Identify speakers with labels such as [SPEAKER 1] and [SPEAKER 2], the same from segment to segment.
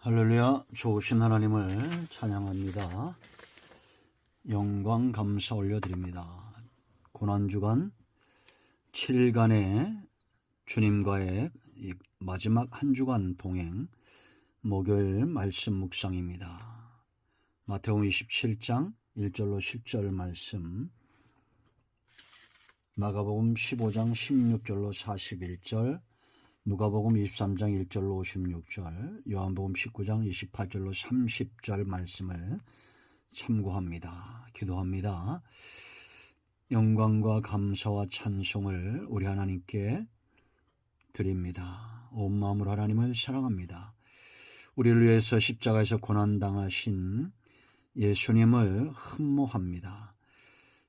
[SPEAKER 1] 할렐루야. 좋으신 하나님을 찬양합니다. 영광 감사 올려드립니다. 고난주간 7일간의 주님과의 마지막 한 주간 동행 목요일 말씀 묵상입니다. 마태복음 27장 1절로 10절 말씀, 마가복음 15장 16절로 41절, 누가복음 23장 1절로 56절, 요한복음 19장 28절로 30절 말씀을 참고합니다. 기도합니다. 영광과 감사와 찬송을 우리 하나님께 드립니다. 온 마음으로 하나님을 사랑합니다. 우리를 위해서 십자가에서 고난당하신 예수님을 흠모합니다.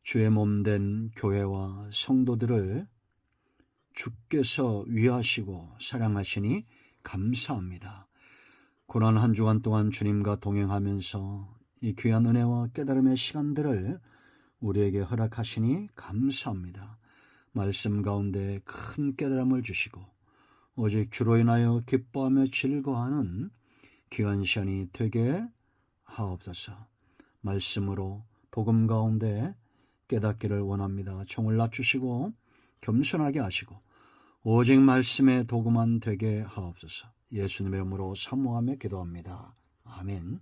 [SPEAKER 1] 주의 몸된 교회와 성도들을 주께서 위하시고 사랑하시니 감사합니다. 고난 한 주간 동안 주님과 동행하면서 이 귀한 은혜와 깨달음의 시간들을 우리에게 허락하시니 감사합니다. 말씀 가운데 큰 깨달음을 주시고 오직 주로 인하여 기뻐하며 즐거워하는 귀한 시간이 되게 하옵소서. 말씀으로 복음 가운데 깨닫기를 원합니다. 총을 낮추시고 겸손하게 하시고 오직 말씀의 도구만 되게 하옵소서. 예수님의 이름으로 사모하며 기도합니다. 아멘.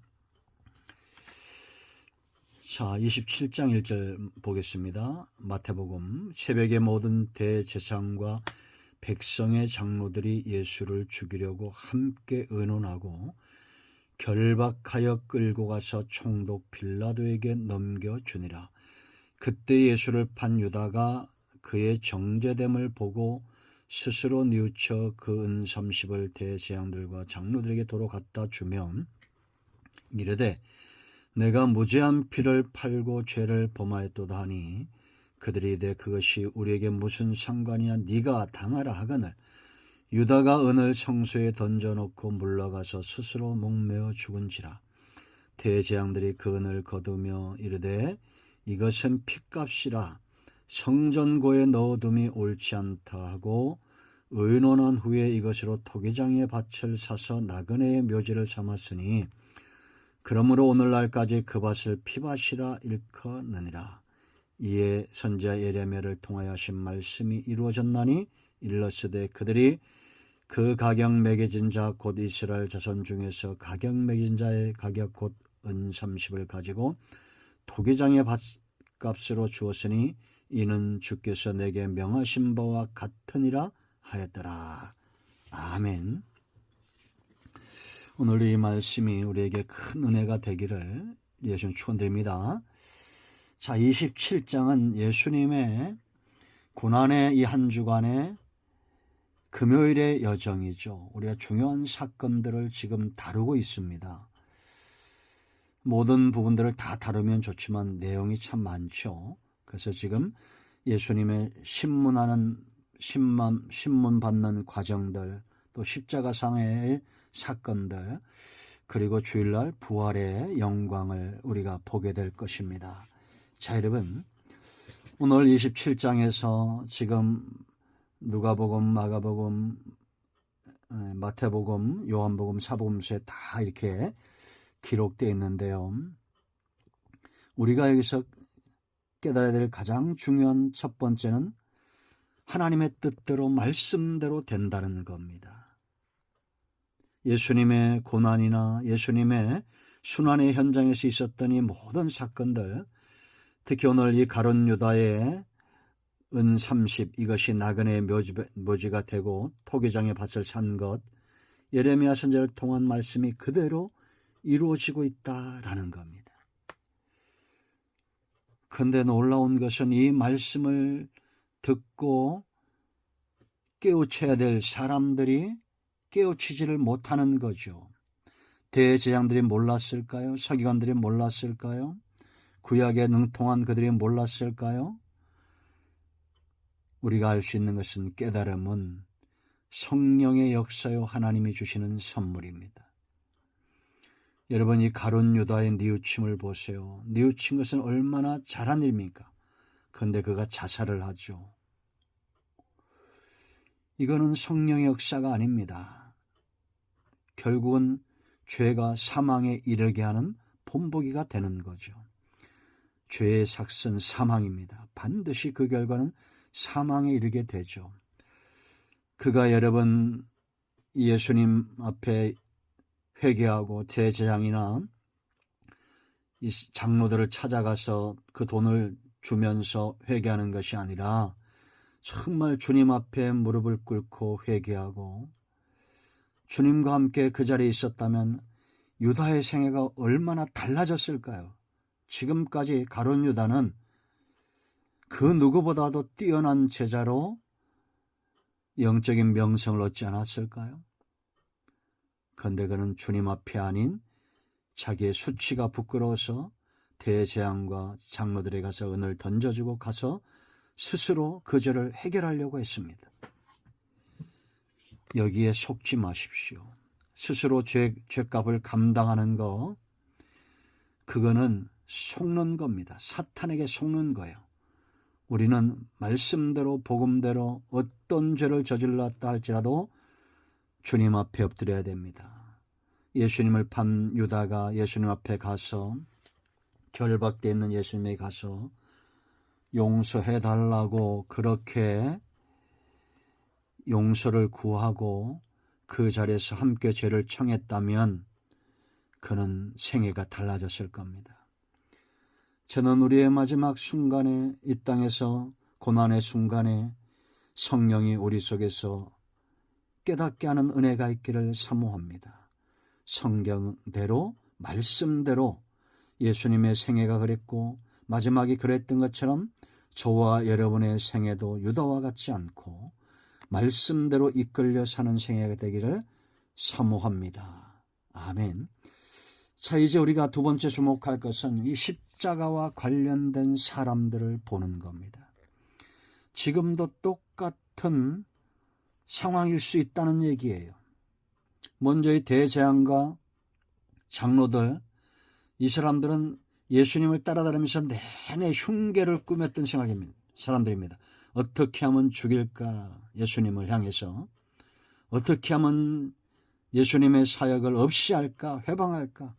[SPEAKER 1] 자, 27장 1절 보겠습니다. 마태복음. 새벽에 모든 대제사장과 백성의 장로들이 예수를 죽이려고 함께 의논하고 결박하여 끌고 가서 총독 빌라도에게 넘겨주니라. 그때 예수를 판 유다가 그의 정죄됨을 보고 스스로 뉘우쳐 그 은 30을 대제사장들과 장로들에게 도로 갖다 주면 이르되 내가 무죄한 피를 팔고 죄를 범하였도다 하니 그들이 이르되 그것이 우리에게 무슨 상관이야, 네가 당하라 하거늘 유다가 은을 성소에 던져놓고 물러가서 스스로 목매어 죽은지라. 대제사장들이 그 은을 거두며 이르되 이것은 핏값이라 성전고에 넣어둠이 옳지 않다 하고 의논한 후에 이것으로 토기장의 밭을 사서 나그네의 묘지를 삼았으니 그러므로 오늘날까지 그 밭을 피밭이라 일컫느니라. 이에 선지자 예레미야를 통하여 하신 말씀이 이루어졌나니 일렀으되 그들이 그 가격 매겨진 자 곧 이스라엘 자손 중에서 가격 매긴 자의 가격 곧 은 30을 가지고 토기장의 밭값으로 주었으니 이는 주께서 내게 명하신 바와 같으니라 하였더라. 아멘. 오늘 이 말씀이 우리에게 큰 은혜가 되기를 예수님 축원드립니다. 자, 27장은 예수님의 고난의 이 한 주간의 금요일의 여정이죠. 우리가 중요한 사건들을 지금 다루고 있습니다. 모든 부분들을 다 다루면 좋지만 내용이 참 많죠. 그래서 지금 예수님의 신문 받는 과정들, 또 십자가상의 사건들, 그리고 주일날 부활의 영광을 우리가 보게 될 것입니다. 자, 여러분, 오늘 27장에서 지금 누가복음, 마가복음, 마태복음, 요한복음, 사복음서에 다 이렇게 기록되어 있는데요. 우리가 여기서 깨달아야 될 가장 중요한 첫 번째는 하나님의 뜻대로 말씀대로 된다는 겁니다. 예수님의 고난이나 예수님의 순환의 현장에서 있었던 이 모든 사건들, 특히 오늘 이 가룟 유다의 은 30, 이것이 나그네의 묘지가 되고 토기장의 밭을 산 것, 예레미야 선지자를 통한 말씀이 그대로 이루어지고 있다라는 겁니다. 그런데 놀라운 것은 이 말씀을 듣고 깨우쳐야 될 사람들이 깨우치지를 못하는 거죠. 대제사장들이 몰랐을까요? 서기관들이 몰랐을까요? 구약에 능통한 그들이 몰랐을까요? 우리가 알 수 있는 것은 깨달음은 성령의 역사요 하나님이 주시는 선물입니다. 여러분, 이 가룟 유다의 뉘우침을 보세요. 뉘우친 것은 얼마나 잘한 일입니까? 그런데 그가 자살을 하죠. 이거는 성령의 역사가 아닙니다. 결국은 죄가 사망에 이르게 하는 본보기가 되는 거죠. 죄의 삭은 사망입니다. 반드시 그 결과는 사망에 이르게 되죠. 그가 여러 번 예수님 앞에 회개하고 제사장이나 이 장로들을 찾아가서 그 돈을 주면서 회개하는 것이 아니라 정말 주님 앞에 무릎을 꿇고 회개하고 주님과 함께 그 자리에 있었다면 유다의 생애가 얼마나 달라졌을까요? 지금까지 가룟 유다는 그 누구보다도 뛰어난 제자로 영적인 명성을 얻지 않았을까요? 그런데 그는 주님 앞이 아닌 자기의 수치가 부끄러워서 대제사장과 장로들에 가서 은을 던져주고 가서 스스로 그 죄를 해결하려고 했습니다. 여기에 속지 마십시오. 스스로 죄값을 감당하는 거, 그거는 속는 겁니다. 사탄에게 속는 거예요. 우리는 말씀대로 복음대로 어떤 죄를 저질렀다 할지라도 주님 앞에 엎드려야 됩니다. 예수님을 판 유다가 예수님 앞에 가서 결박되어 있는 예수님에 가서 용서해 달라고 그렇게 용서를 구하고 그 자리에서 함께 죄를 청했다면 그는 생애가 달라졌을 겁니다. 저는 우리의 마지막 순간에, 이 땅에서 고난의 순간에 성령이 우리 속에서 깨닫게 하는 은혜가 있기를 사모합니다. 성경대로 말씀대로 예수님의 생애가 그랬고 마지막이 그랬던 것처럼 저와 여러분의 생애도 유다와 같지 않고 말씀대로 이끌려 사는 생애가 되기를 사모합니다. 아멘. 자, 이제 우리가 두 번째 주목할 것은 이 십자가와 관련된 사람들을 보는 겁니다. 지금도 똑같은 상황일 수 있다는 얘기예요. 먼저 이 대제사장과 장로들, 이 사람들은 예수님을 따라다니면서 내내 흉계를 꾸몄던 사람들입니다. 어떻게 하면 죽일까, 예수님을 향해서 어떻게 하면 예수님의 사역을 없이 할까, 회방할까.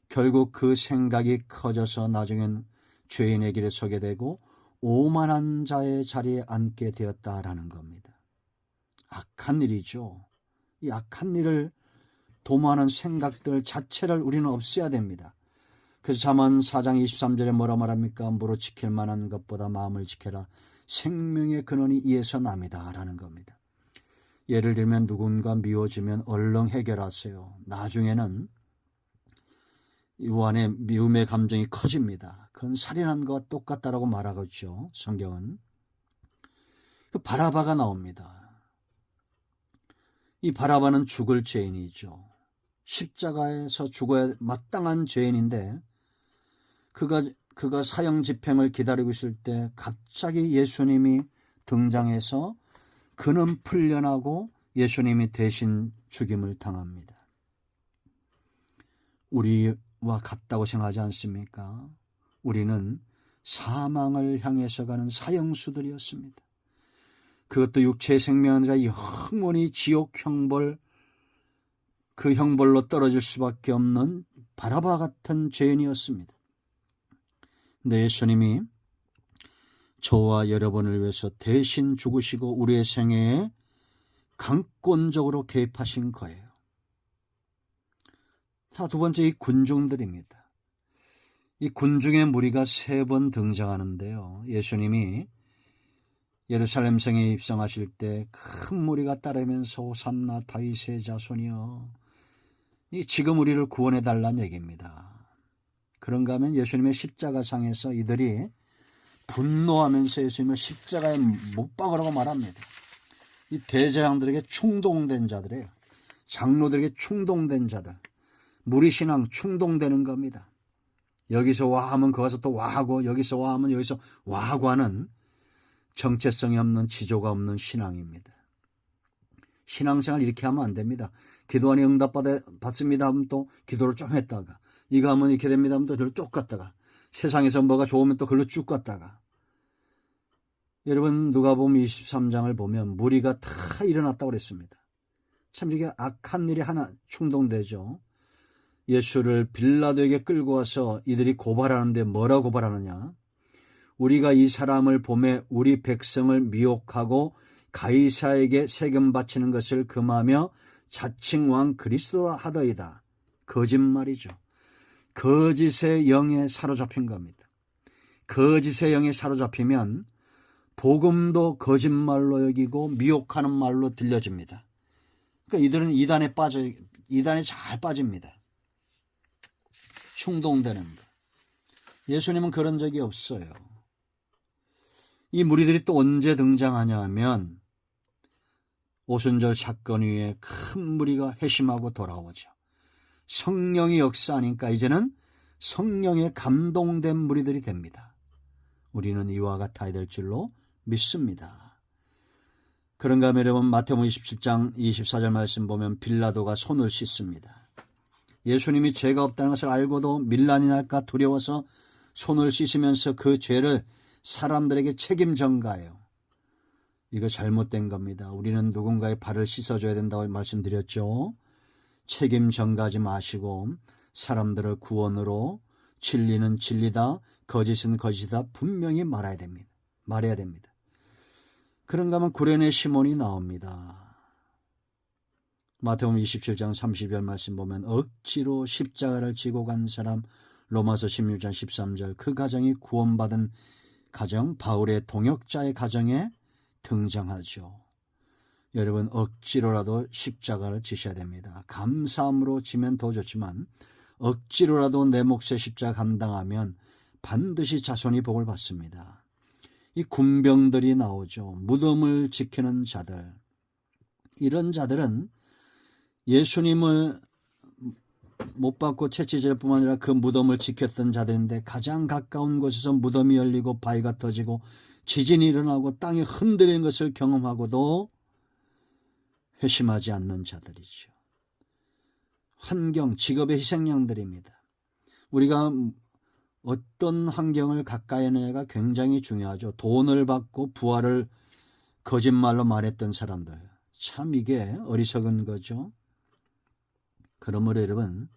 [SPEAKER 1] 결국 그 생각이 커져서 나중엔 죄인의 길에 서게 되고 오만한 자의 자리에 앉게 되었다라는 겁니다. 악한 일이죠. 이 악한 일을 도모하는 생각들 자체를 우리는 없애야 됩니다. 그래서 잠언 4장 23절에 뭐라 말합니까? 무릇 지킬 만한 것보다 마음을 지켜라. 생명의 근원이 이에서 남이다 라는 겁니다. 예를 들면 누군가 미워지면 얼른 해결하세요. 나중에는 이 안에 미움의 감정이 커집니다. 그건 살인한 것과 똑같다라고 말하겠죠. 성경은. 그 바라바가 나옵니다. 이 바라바는 죽을 죄인이죠. 십자가에서 죽어야 마땅한 죄인인데 그가 사형 집행을 기다리고 있을 때 갑자기 예수님이 등장해서 그는 풀려나고 예수님이 대신 죽임을 당합니다. 우리와 같다고 생각하지 않습니까? 우리는 사망을 향해서 가는 사형수들이었습니다. 그것도 육체의 생명이 아니라 영원히 지옥 형벌, 그 형벌로 떨어질 수밖에 없는 바라바 같은 죄인이었습니다. 근데 예수님이 저와 여러분을 위해서 대신 죽으시고 우리의 생애에 강권적으로 개입하신 거예요. 자, 두 번째 이 군중들입니다. 이 군중의 무리가 3번 등장하는데요. 예수님이 예루살렘 성에 입성하실 때 큰 무리가 따르면서 호산나 다윗의 자손이여, 지금 우리를 구원해 달라는 얘기입니다. 그런가 하면 예수님의 십자가상에서 이들이 분노하면서 예수님을 십자가에 못 박으라고 말합니다. 이 대제사장들에게 충동된 자들이에요. 장로들에게 충동된 자들. 무리신앙 충동되는 겁니다. 여기서 와 하면 거기서 또 와 하고, 여기서 와 하면 여기서 와 하고 하는 정체성이 없는, 지조가 없는 신앙입니다. 신앙생활 이렇게 하면 안 됩니다. 기도하니 응답받습니다 하면 또 기도를 좀 했다가, 이거 하면 이렇게 됩니다 하면 또 저를 쭉 갔다가, 세상에서 뭐가 좋으면 또 그걸로 쭉 갔다가. 여러분, 누가복음 23장을 보면 무리가 다 일어났다고 그랬습니다. 참 이게 악한 일이 하나 충동되죠. 예수를 빌라도에게 끌고 와서 이들이 고발하는데 뭐라고 고발하느냐? 우리가 이 사람을 보매 우리 백성을 미혹하고 가이사에게 세금 바치는 것을 금하며 자칭 왕 그리스도라 하더이다. 거짓말이죠. 거짓의 영에 사로잡힌 겁니다. 거짓의 영에 사로잡히면 복음도 거짓말로 여기고 미혹하는 말로 들려집니다. 그러니까 이들은 이단에 잘 빠집니다. 충동되는 것. 예수님은 그런 적이 없어요. 이 무리들이 또 언제 등장하냐 하면 오순절 사건 위에 큰 무리가 회심하고 돌아오죠. 성령이 역사하니까 이제는 성령에 감동된 무리들이 됩니다. 우리는 이와 같아야 될 줄로 믿습니다. 그런가 하면 여러분 마태복음 27장 24절 말씀 보면 빌라도가 손을 씻습니다. 예수님이 죄가 없다는 것을 알고도 밀란이 날까 두려워서 손을 씻으면서 그 죄를 사람들에게 책임 전가해요. 이거 잘못된 겁니다. 우리는 누군가의 발을 씻어줘야 된다고 말씀드렸죠. 책임 전가하지 마시고 사람들을 구원으로 진리는 진리다, 거짓은 거짓이다 분명히 말해야 됩니다. 그런가 하면 구레네 시몬이 나옵니다. 마태복음 27장 30절 말씀 보면 억지로 십자가를 지고 간 사람, 로마서 16장 13절 그 가정이 구원받은 가정, 바울의 동역자의 가정에 등장하죠. 여러분 억지로라도 십자가를 지셔야 됩니다. 감사함으로 지면 더 좋지만 억지로라도 내 몫의 십자가 감당하면 반드시 자손이 복을 받습니다. 이 군병들이 나오죠. 무덤을 지키는 자들. 이런 자들은 예수님을 못 받고 채찍질 뿐만 아니라 그 무덤을 지켰던 자들인데 가장 가까운 곳에서 무덤이 열리고 바위가 터지고 지진이 일어나고 땅이 흔들리는 것을 경험하고도 회심하지 않는 자들이죠. 환경, 직업의 희생양들입니다. 우리가 어떤 환경을 가까이 하느냐가 굉장히 중요하죠. 돈을 받고 부활을 거짓말로 말했던 사람들. 참 이게 어리석은 거죠. 그러므로 여러분,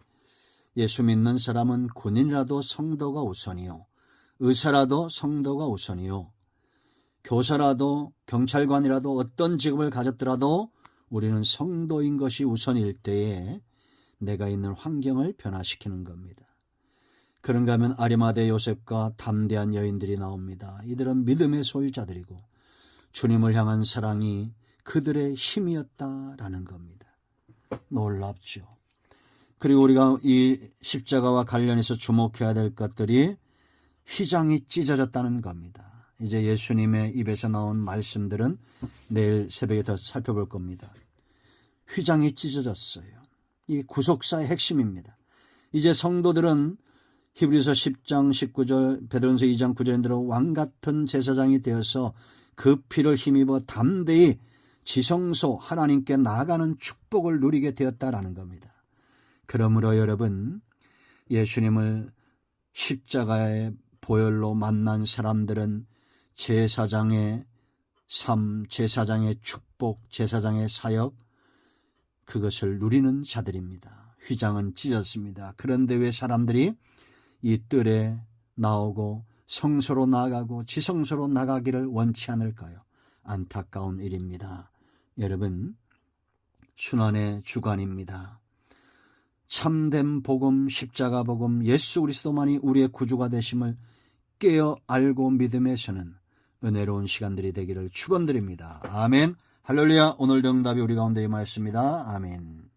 [SPEAKER 1] 예수 믿는 사람은 군인이라도 성도가 우선이요, 의사라도 성도가 우선이요, 교사라도 경찰관이라도 어떤 직업을 가졌더라도 우리는 성도인 것이 우선일 때에 내가 있는 환경을 변화시키는 겁니다. 그런가 하면 아리마대 요셉과 담대한 여인들이 나옵니다. 이들은 믿음의 소유자들이고 주님을 향한 사랑이 그들의 힘이었다라는 겁니다. 놀랍죠. 그리고 우리가 이 십자가와 관련해서 주목해야 될 것들이 휘장이 찢어졌다는 겁니다. 이제 예수님의 입에서 나온 말씀들은 내일 새벽에 더 살펴볼 겁니다. 휘장이 찢어졌어요. 이 구속사의 핵심입니다. 이제 성도들은 히브리서 10장 19절, 베드로전서 2장 9절에 들어 왕같은 제사장이 되어서 그 피를 힘입어 담대히 지성소 하나님께 나아가는 축복을 누리게 되었다라는 겁니다. 그러므로 여러분, 예수님을 십자가의 보혈로 만난 사람들은 제사장의 삶, 제사장의 축복, 제사장의 사역, 그것을 누리는 자들입니다. 휘장은 찢었습니다. 그런데 왜 사람들이 이 뜰에 나오고 성소로 나가고 지성소로 나가기를 원치 않을까요? 안타까운 일입니다. 여러분, 순환의 주관입니다. 참된 복음, 십자가 복음, 예수 그리스도만이 우리의 구주가 되심을 깨어 알고 믿음에서는 은혜로운 시간들이 되기를 축원드립니다. 아멘. 할렐루야. 오늘 응답이 우리 가운데 임하였습니다. 아멘.